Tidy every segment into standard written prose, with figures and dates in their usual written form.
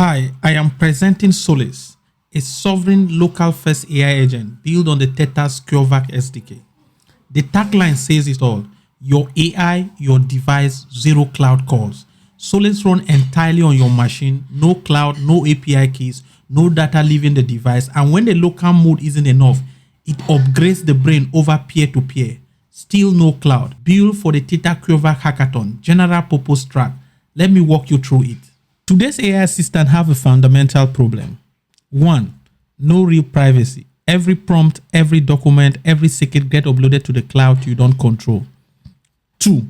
Hi, I am presenting Solace, a sovereign local-first AI agent built on the Tether QVAC SDK. The tagline says it all: your AI, your device, zero cloud calls. Solace runs entirely on your machine, no cloud, no API keys, no data leaving the device, and when the local mode isn't enough, it upgrades the brain over peer-to-peer. Still no cloud. Built for the Tether QVAC Hackathon, general purpose track. Let me walk you through it. Today's AI assistant have a fundamental problem. 1. No real privacy. Every prompt, every document, every secret get uploaded to the cloud you don't control. 2.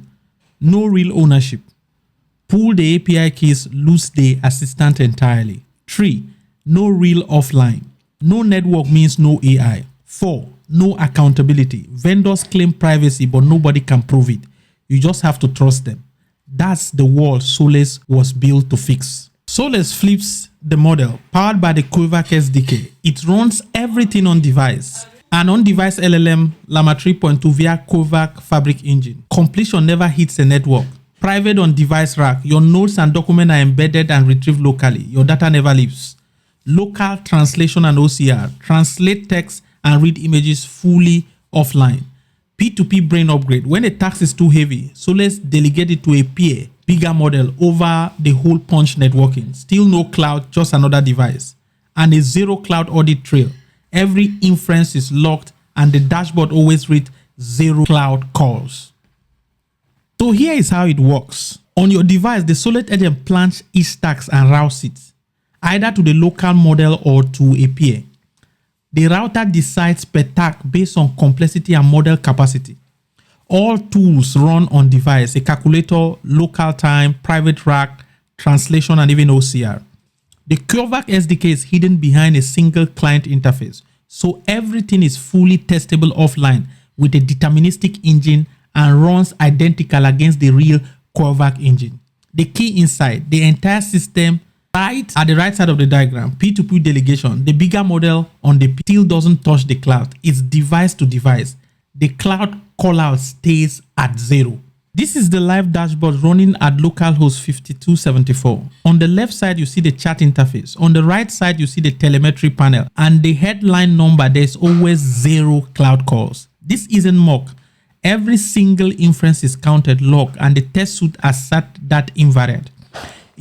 No real ownership. Pull the API keys, lose the assistant entirely. 3. No real offline. No network means no AI. 4. No accountability. Vendors claim privacy, but nobody can prove it. You just have to trust them. That's the wall Solace was built to fix. Solace flips the model, powered by the QVAC SDK. It runs everything on device. An on-device LLM, Llama 3.2 via QVAC Fabric Engine. Completion never hits a network. Private on device rack. Your notes and documents are embedded and retrieved locally. Your data never leaves. Local translation and OCR. Translate text and read images fully offline. P2P brain upgrade. When a task is too heavy, Solace delegate it to a peer, bigger model over the Holepunch networking. Still no cloud, just another device. And a zero cloud audit trail. Every inference is locked and the dashboard always reads zero cloud calls. So here is how it works. On your device, the Solace agent plants each task and routes it, either to the local model or to a peer. The router decides per task based on complexity and model capacity. All tools run on device: a calculator, local time, private rack, translation, and even OCR. The QVAC SDK is hidden behind a single client interface, so everything is fully testable offline with a deterministic engine and runs identical against the real QVAC engine. The key insight: the entire system right at the right side of the diagram, P2P delegation. The bigger model on the still doesn't touch the cloud. It's device to device. The cloud callout stays at 0. This is the live dashboard running at localhost 5274. On the left side, you see the chat interface. On the right side, you see the telemetry panel. And the headline number, there's always 0 cloud calls. This isn't mock. Every single inference is counted, logged, and the test suite has set that invariant.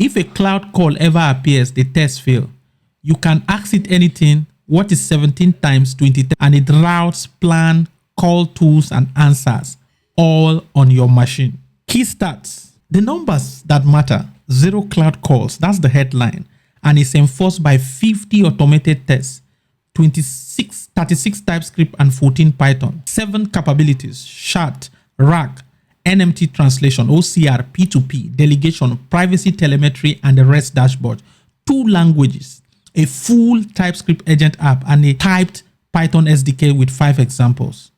If a cloud call ever appears, the test fails. You can ask it anything: what is 17 times 20? And it routes, plan, call tools, and answers, all on your machine. Key stats: the numbers that matter. 0 cloud calls, that's the headline, and it's enforced by 50 automated tests, 36 TypeScript, and 14 Python. 7 capabilities: chat, rack, NMT translation, OCR, P2P, delegation, privacy telemetry, and the REST dashboard. 2 languages, a full TypeScript agent app, and a typed Python SDK with 5 examples.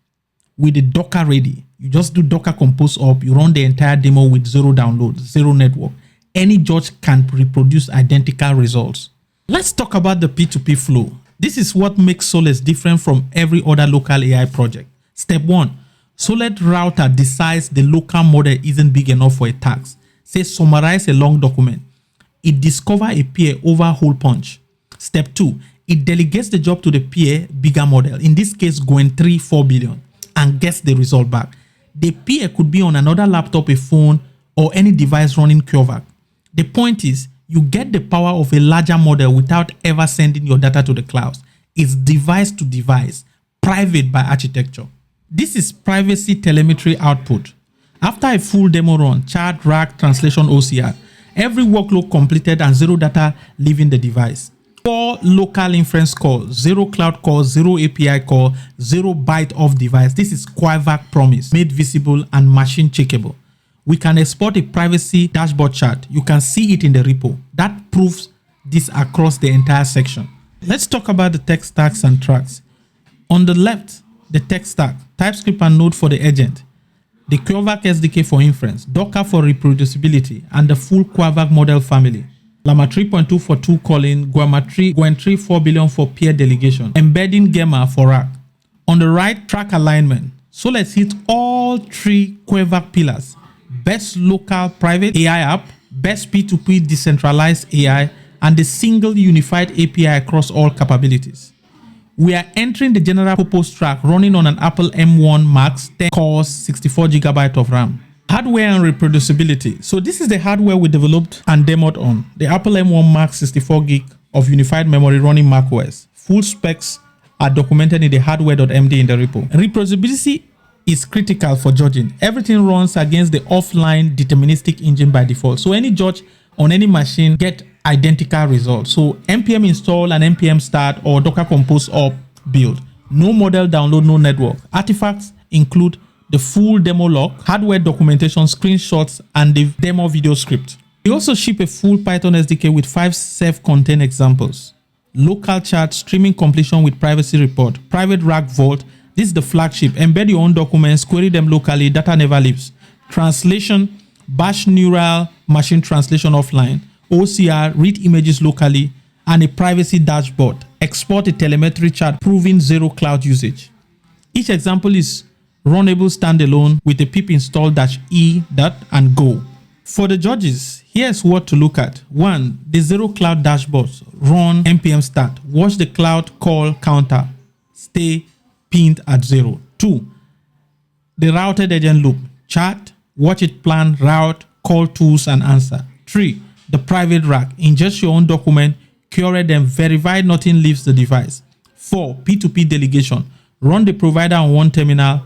With the Docker ready, you just do Docker compose up, you run the entire demo with 0 download, 0 network. Any judge can reproduce identical results. Let's talk about the P2P flow. This is what makes Solace different from every other local AI project. Step 1. Solace router decides the local model isn't big enough for a task. Say summarize a long document. It discovers a peer over Holepunch. Step 2. It delegates the job to the peer bigger model, in this case going 3-4 billion, and gets the result back. The peer could be on another laptop, a phone, or any device running QVAC. The point is, you get the power of a larger model without ever sending your data to the cloud. It's device to device, private by architecture. This is privacy telemetry output. After a full demo run, chat, rack, translation, OCR, every workload completed and 0 data leaving the device. 4 local inference calls, 0 cloud calls, 0 API call, 0 byte off device. This is QVAC promise, made visible and machine checkable. We can export a privacy dashboard chart. You can see it in the repo. That proves this across the entire section. Let's talk about the tech stacks and tracks. On the left, the tech stack: TypeScript and Node for the agent, the QVAC SDK for inference, Docker for reproducibility, and the full QVAC model family. Llama 3.2 for tool calling, Gwen 3 4 billion for peer delegation, embedding Gemma for rack. On the right, track alignment. So let's hit all 3 QVAC pillars: best local private AI app, best P2P decentralized AI, and the single unified API across all capabilities. We are entering the general purpose track running on an Apple M1 Max 10 cores, 64 GB of RAM. Hardware and reproducibility. So this is the hardware we developed and demoed on the Apple M1 Max 64 gig of unified memory running macOS. Full specs are documented in the hardware.md in the repo. Reproducibility is critical for judging. Everything runs against the offline deterministic engine by default. So any judge on any machine get identical results. So npm install and npm start or docker compose up build. No model download, no network. Artifacts include the full demo log, hardware documentation, screenshots, and the demo video script. We also ship a full Python SDK with 5 self-contained examples. Local chat, streaming completion with privacy report, private rack vault. This is the flagship. Embed your own documents, query them locally, data never leaves. Translation, bash neural machine translation offline, OCR, read images locally, and a privacy dashboard. Export a telemetry chart proving zero cloud usage. Each example is runnable standalone with a pip install -e and go. For the judges, here's what to look at. 1. The zero cloud dashboards. Run npm start. Watch the cloud call counter. Stay pinned at 0. 2. The routed agent loop. Chat, watch it plan, route, call tools, and answer. 3. The private rack. Ingest your own document, curate them, verify nothing leaves the device. 4. P2P delegation. Run the provider on one terminal,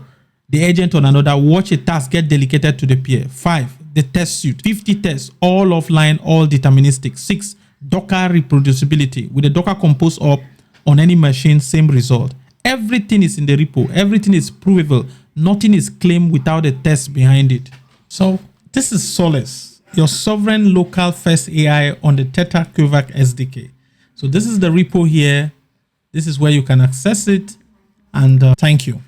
the agent on another, watch a task get delegated to the peer. 5. The test suite. 50 tests, all offline, all deterministic. 6. Docker reproducibility. With the Docker compose up on any machine, same result. Everything is in the repo. Everything is provable. Nothing is claimed without a test behind it. So this is Solace, your sovereign local first AI on the Tether QVAC SDK. So this is the repo here. This is where you can access it. And thank you.